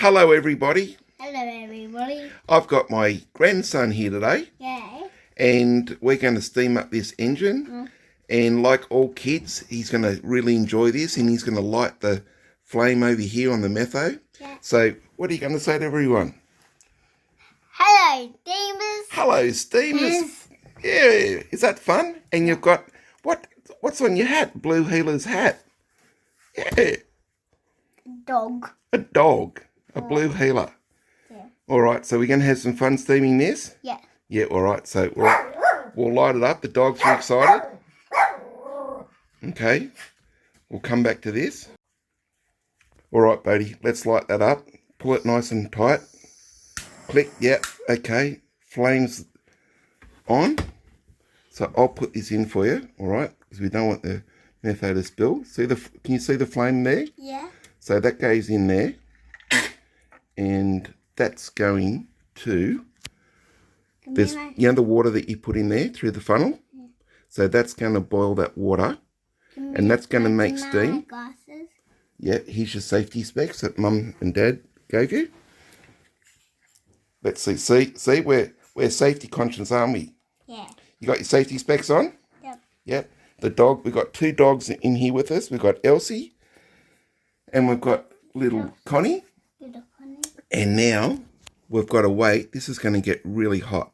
Hello everybody. Hello everybody. I've got my grandson here today. Yeah. And we're going to steam up this engine. And like all kids, he's going to really enjoy this, and he's going to light the flame over here on the metho. Yeah. So what are you going to say to everyone? Hello steamers. Hello steamers. Yeah, is that fun? And you've got, what's on your hat? Blue healer's hat. Yeah. Dog. A dog. A blue healer. Yeah. All right, so we're going to have some fun steaming this? Yeah. Yeah, all right, so we'll light it up. The dogs are excited. Okay, we'll come back to this. All right, Bodhi, let's light that up. Pull it nice and tight. Click, yep, okay. Flames on. So I'll put this in for you, all right, because we don't want the metho to spill. Can you see the flame there? Yeah. So that goes in there. And that's going to, there's, you know the water that you put in there through the funnel? Yeah. So that's going to boil that water, and that's going to make steam. Glasses? Yeah, here's your safety specs that Mum and Dad gave you. Let's see, we're safety conscious, aren't we? Yeah. You got your safety specs on? Yep. Yep. The dog, we've got two dogs in here with us. We've got Elsie, and we've got little Connie. Little Connie. And now we've got to wait. This is going to get really hot.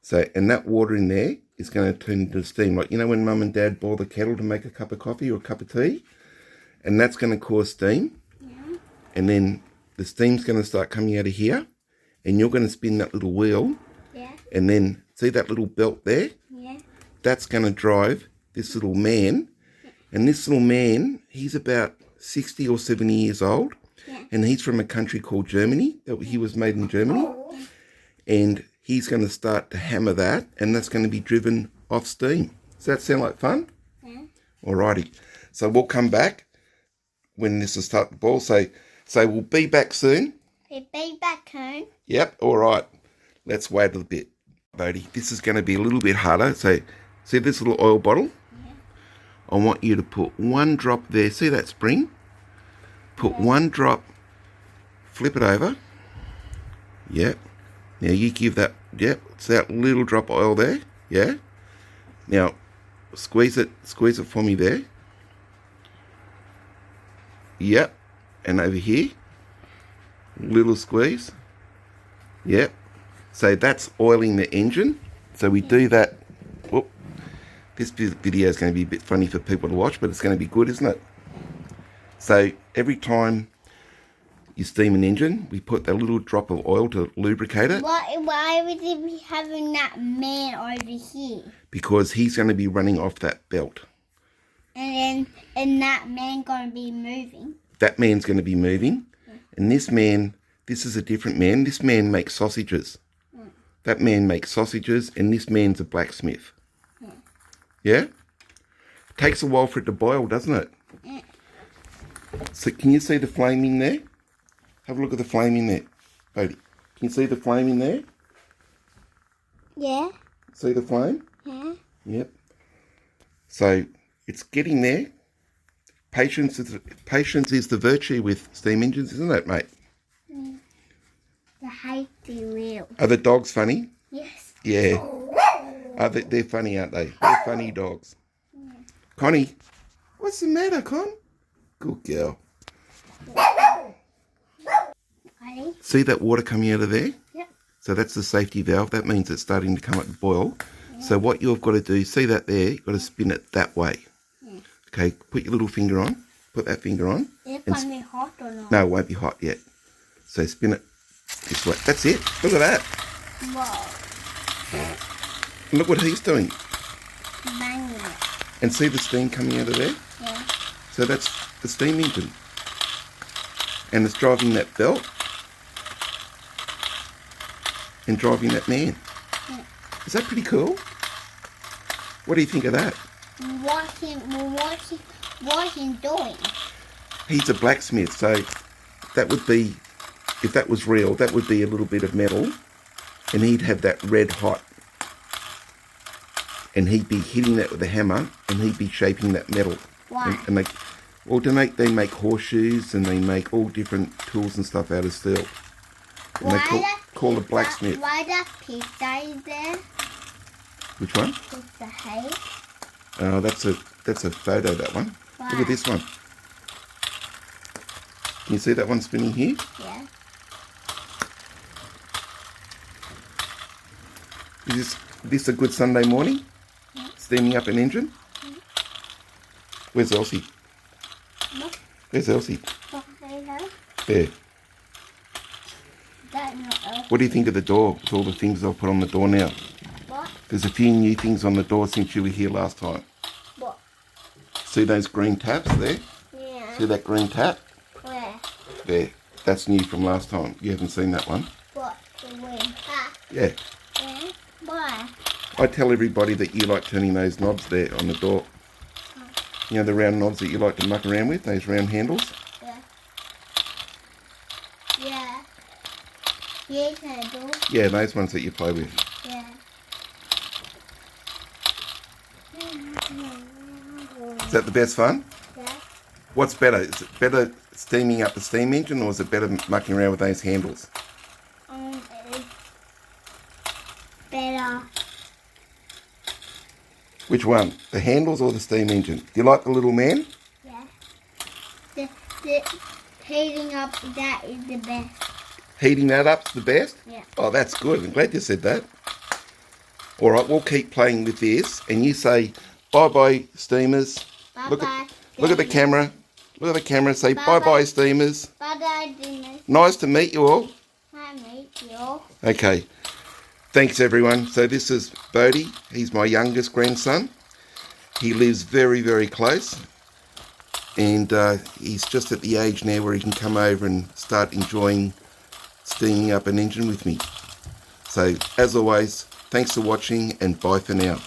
So, and that water in there is going to turn into steam. Like, you know when Mum and Dad boil the kettle to make a cup of coffee or a cup of tea? And that's going to cause steam. Yeah. And then the steam's going to start coming out of here. And you're going to spin that little wheel. Yeah. And then, see that little belt there? Yeah. That's going to drive this little man. And this little man, he's about 60 or 70 years old. Yeah. And he's from a country called Germany. He was made in Germany. And he's going to start to hammer that, and that's going to be driven off steam. Does that sound like fun? Yeah. Alrighty. So we'll come back when this will start to boil. So we'll be back soon. We'll be back home. Yep, alright. Let's wait a little bit, Bodhi. This is going to be a little bit harder. So see this little oil bottle? Yeah. I want you to put one drop there. See that spring? Put one drop, flip it over. Yep. Now you give that, yep, it's that little drop of oil there. Yeah. Now squeeze it for me there. Yep. And over here, little squeeze. Yep. So that's oiling the engine. So we do that. Whoop. This video is going to be a bit funny for people to watch, but it's going to be good, isn't it? So every time you steam an engine, we put that little drop of oil to lubricate it. Why would they be having that man over here? Because he's going to be running off that belt. And that man going to be moving. That man's going to be moving. Yeah. And this man, this is a different man. This man makes sausages. Yeah. That man makes sausages, and this man's a blacksmith. Yeah? Yeah? It takes a while for it to boil, doesn't it? Yeah. So can you see the flame in there? Have a look at the flame in there, Bodhi. Can you see the flame in there? Yeah. See the flame? Yeah. Yep. So it's getting there. Patience is the virtue with steam engines, isn't it, mate? Mm. The hasty wheel. Are the dogs funny? Yes. Yeah. They're funny, aren't they? They're funny dogs. Yeah. Connie, what's the matter, Con? Good girl. Ready? See that water coming out of there? Yep. So that's the safety valve. That means it's starting to come up to boil. Yep. So what you've got to do, see that there? You've got to spin it that way. Yeah. Okay, put your little finger on. Put that finger on. It won't be hot or not? No, it won't be hot yet. So spin it this way. That's it. Look at that. Whoa. And look what he's doing. Banging it. And see the steam coming out of there? Yeah. So that's the steam engine. And it's driving that belt. And driving that man. Yeah. Is that pretty cool? What do you think of that? What him doing? He's a blacksmith, so that would be, if that was real, that would be a little bit of metal, and he'd have that red hot, and he'd be hitting that with a hammer, and he'd be shaping that metal. Why? And Well, they make horseshoes and they make all different tools and stuff out of steel. And they call it blacksmith. Why that pizza is there? Which one? It's the hay. Oh, that's a photo, that one. Why? Look at this one. Can you see that one spinning here? Yeah. Is this a good Sunday morning? Yeah. Steaming up an engine? Where's Elsie? Look. Where's Elsie? What is that? There. That's not us. What do you think of the door with all the things I've put on the door now? What? There's a few new things on the door since you were here last time. What? See those green taps there? Yeah. See that green tap? Where? There. That's new from last time. You haven't seen that one? What? The wind. Ah. Yeah. Yeah. Why? I tell everybody that you like turning those knobs there on the door. You know the round knobs that you like to muck around with, those round handles? Yeah. Yeah. Yes, I do. Yeah, those ones that you play with. Yeah. Is that the best fun? Yeah. What's better? Is it better steaming up the steam engine or is it better mucking around with those handles? It's better. Which one? The handles or the steam engine? Do you like the little man? Yeah. The heating up that is the best. Heating that up's the best? Yeah. Oh, that's good. I'm glad you said that. All right, we'll keep playing with this. And you say, bye-bye, steamers. Bye-bye. Look at the camera. Look at the camera. Say, Bye-bye. bye-bye, steamers. Bye-bye, Dennis. Nice to meet you all. I meet you. Okay. Thanks, everyone. So this is Bodhi. He's my youngest grandson. He lives very, very close. And he's just at the age now where he can come over and start enjoying steaming up an engine with me. So, as always, thanks for watching and bye for now.